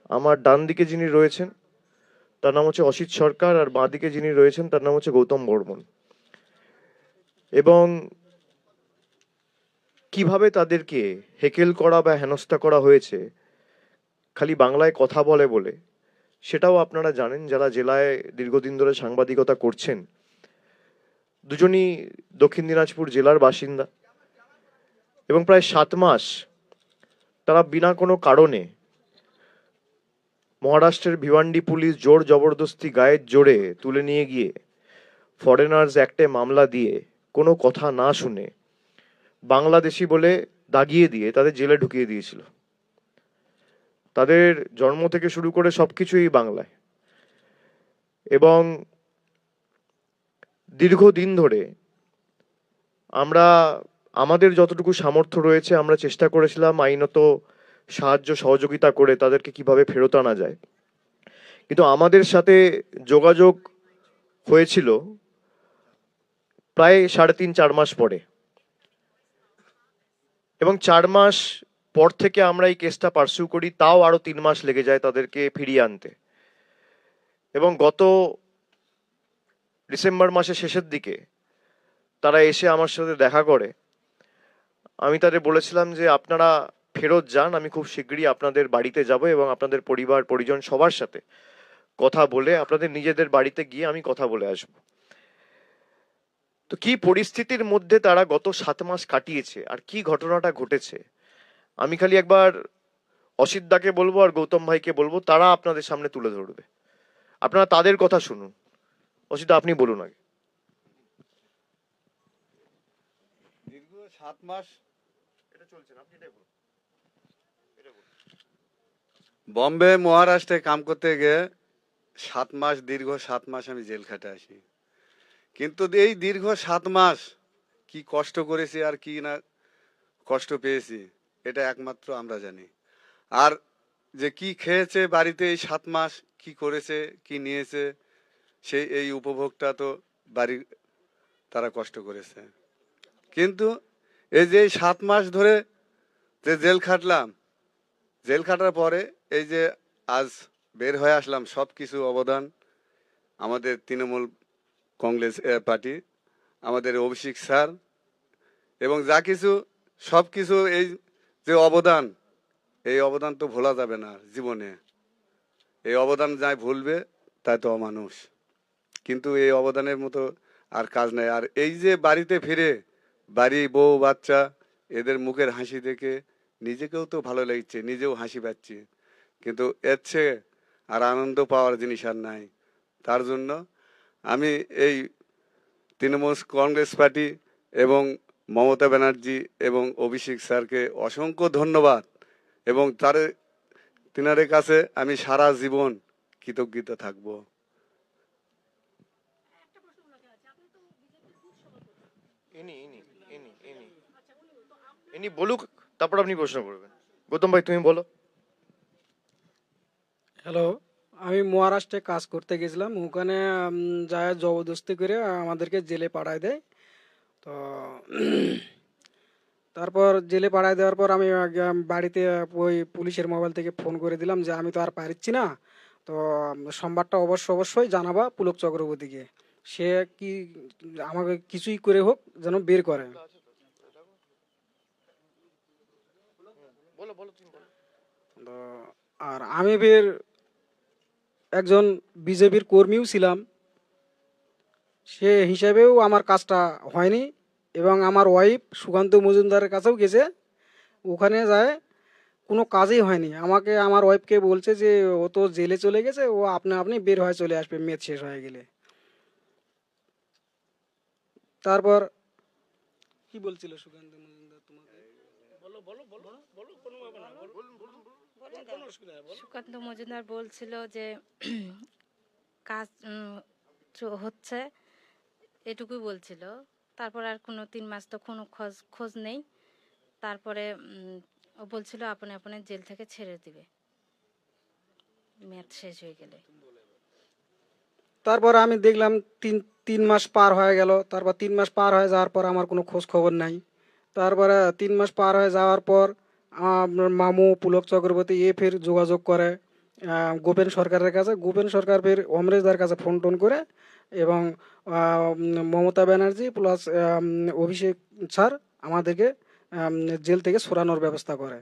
আমার ডান দিকে যিনি রয়েছেন তার নাম হচ্ছে অসিত সরকার, আর বাঁ দিকে যিনি রয়েছেন তার নাম হচ্ছে গৌতম বর্মন। এবং কিভাবে তাদেরকে হেকেল করা বা হেনস্থা করা হয়েছে খালি বাংলায় কথা বলে বলে, সেটাও আপনারা জানেন যারা জেলায় দীর্ঘদিন ধরে সাংবাদিকতা করছেন। দুজনই দক্ষিণ দিনাজপুর জেলার বাসিন্দা, এবং প্রায় 7 মাস তারা বিনা কোনো কারণে মহারাষ্ট্রের ভিওয়ান্ডি পুলিশ জোর জবরদস্তি গায়ের জোরে তুলে নিয়ে গিয়ে ফরেনার্স অ্যাক্টে মামলা দিয়ে কোনো কথা না শুনে বাংলাদেশি বলে দাগিয়ে দিয়ে তাদের জেলে ঢুকিয়ে দিয়েছিল। তাদের জন্ম থেকে শুরু করে সবকিছুই বাংলায়। এবং দীর্ঘদিন ধরে আমরা আমাদের যতটুকু সামর্থ্য রয়েছে আমরা চেষ্টা করেছিলাম আইনত সাহায্য সহযোগিতা করে তাদেরকে কিভাবে ফেরত আনা যায়। কিন্তু আমাদের সাথে যোগাযোগ হয়েছিল প্রায় 3.5-4 মাস পরে, এবং 4 মাস পর থেকে আমরা এই কেসটা পার্সিউ করি, তাও আরো 3 মাস লেগে যায় তাদেরকে ফিরিয়ে আনতে। এবং গত ডিসেম্বর মাসের শেষের দিকে তারা এসে আমার সাথে দেখা করে। আমি তাদের বলেছিলাম যে আপনারা ফেরত যান, আমি খুব শীঘ্রই আপনাদের বাড়িতে যাব এবং আপনাদের পরিবার পরিজন সবার সাথে কথা বলে আপনাদের নিজেদের বাড়িতে গিয়ে আমি কথা বলে আসব। তো কি পরিস্থিতির মধ্যে তারা গত 7 মাস কাটিয়েছে আর কি ঘটনাটা ঘটেছে, আমি খালি একবার অসিত দাকে বলবো আর গৌতম ভাইকে বলবো, তারা আপনাদের সামনে তুলে ধরবে। আপনারা তাদের কথা শুনুন। অসিত দা, আপনি বলুন আগে। দীর্ঘ 7 মাস এটা চলছে না, আপনি এটাই বলুন। বম্বে মহারাষ্ট্রে কাম করতে গিয়ে 7 মাস, দীর্ঘ 7 মাস আমি জেল খাটে আসি। কিন্তু এই দীর্ঘ 7 মাস কি কষ্ট করেছি আর কি না কষ্ট পেয়েছি এটা একমাত্র আমরা জানি। আর যে কি খেয়েছে বাড়িতে এই 7 মাস, কি করেছে, কি নিয়েছে, সেই এই উপভোগটা তো বাড়ির তারা কষ্ট করেছে। কিন্তু এই যে 7 মাস ধরে যে জেল খাটলাম, জেল খাটার পরে এই যে আজ বের হয়ে আসলাম, সব কিছু অবদান আমাদের তৃণমূল কংগ্রেস পার্টি, আমাদের অভিষেক স্যার, এবং যা কিছু সব কিছু এই যে অবদান, এই অবদান তো ভোলা যাবে না জীবনে। এই অবদান যাই ভুলবে তাই তো অমানুষ। কিন্তু এই অবদানের মতো আর কাজ নাই। আর এই যে বাড়িতে ফিরে বাড়ি বউ বাচ্চা এদের মুখের হাসি দেখে নিজেকেও তো ভালো লাগছে, নিজেও হাসি পাচ্ছি। কিন্তু এর চেয়ে আর আনন্দ পাওয়ার জিনিস আর নাই। তার জন্য আমি এই তৃণমূল কংগ্রেস পার্টি এবং মমতা ব্যানার্জি এবং অভিষেক স্যারকে অসংখ্য ধন্যবাদ, এবং তিনাদের কাছে আমি সারা জীবন কৃতজ্ঞতা থাকব। ইনি বলুক, তারপর আপনি প্রশ্ন করবেন। গৌতম ভাই, তুমি বলো। হ্যালো, আমি মহারাষ্ট্রে কাজ করতে গেছিলাম। ওখানে যায় জবরদস্তি করে আমাদেরকে জেলে পাঠায় দেয়। তো তারপর জেলে পাঠায় দেওয়ার পর আমি বাড়িতে ওই পুলিশের মোবাইল থেকে ফোন করে দিলাম যে আমি তো আর পারছি না, তো সোমবারটা অবশ্যই জানাবা পুলক চক্রবর্তীকে। সে কি আমাকে কিছুই করে হোক যেন বের করে। তো আর আমি বের একজন বিজেপির কর্মীও ছিলাম, সে হিসাবেও আমার কাজটা হয়নি। এবং আমার ওয়াইফ সুকান্ত মজুমদারের কাছেও গেছে, ওখানে যায় কোনো কাজই হয়নি। আমাকে আমার ওয়াইফকে বলছে যে ও তো জেলে চলে গেছে, ও আপনি আপনি বের হয়ে চলে আসবে মেয়াদ শেষ হয়ে গেলে। তারপর কি বলছিল সুকান্ত মজুমদার তোমাকে? বলো বলো বলো বলো, কোনো ব্যাপার না, বলো, কোনো অসুবিধা নেই, বলো। সুকান্ত মজুমদার বলছিল যে কাজ হচ্ছে, এটুকুই বলছিল। তারপর আর কোনো 3 মাস তো কোনো খোঁজ খোঁজ নেই। তারপরে ও বলছিল আপনি আপনি জেল থেকে ছেড়ে দিবে মেয়াদ শেষ হয়ে গেলে। তারপর আমি দেখলাম তিন তিন মাস পার হয়ে গেল। তারপর 3 মাস পার হয়ে যাওয়ার পর আমার কোনো খোঁজ খবর নাই। তারপরে 3 মাস পার হয়ে যাওয়ার পর আমার মামু পুলক চক্রবর্তী ফের যোগাযোগ করে গোপেন সরকারের কাছে, গোপেন সরকার ফের অমরেশদার কাছে ফোন টোন করে, এবং মমতা ব্যানার্জি প্লাস অভিষেক স্যার আমাদেরকে জেল থেকে সরানোর ব্যবস্থা করে।